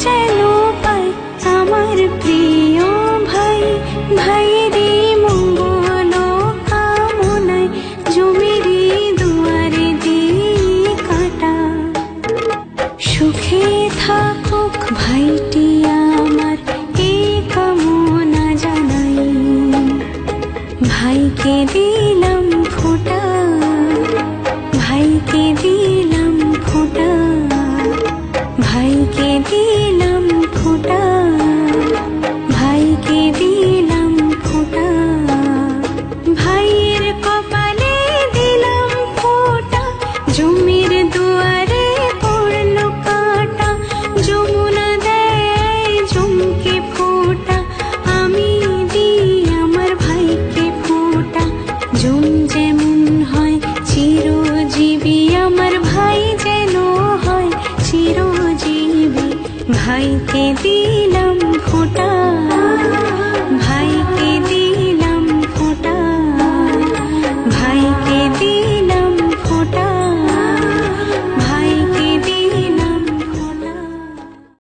যেন পাই আমার প্রিয় ভাই। ভাইয়েরই মঙ্গল কামনায় জমিরি দুয়ারে দিই কাটা। সুখে থাকুক ভাইটি আমার এই কামনা জানাই। ভাইকে দিলাম ফোঁটা, ভাইকে দিলাম ফোঁটা, ভাইকে দিলাম ফোঁটা, ভাইকে দিলাম ফোঁটা। ভাইয়ের কপালে দিলাম ফোঁটা, জমির দুয়ারে পড়ল কাঁটা। যমুনা দেয় জমকে ফোঁটা, আমি দিই আমার ভাইকে ফোঁটা। জম যেমন হয় চিরজীবী, আমার ভাই যেন হয় চিরজীবী। ভাইকে দিলাম ফোঁটা, ভাইকে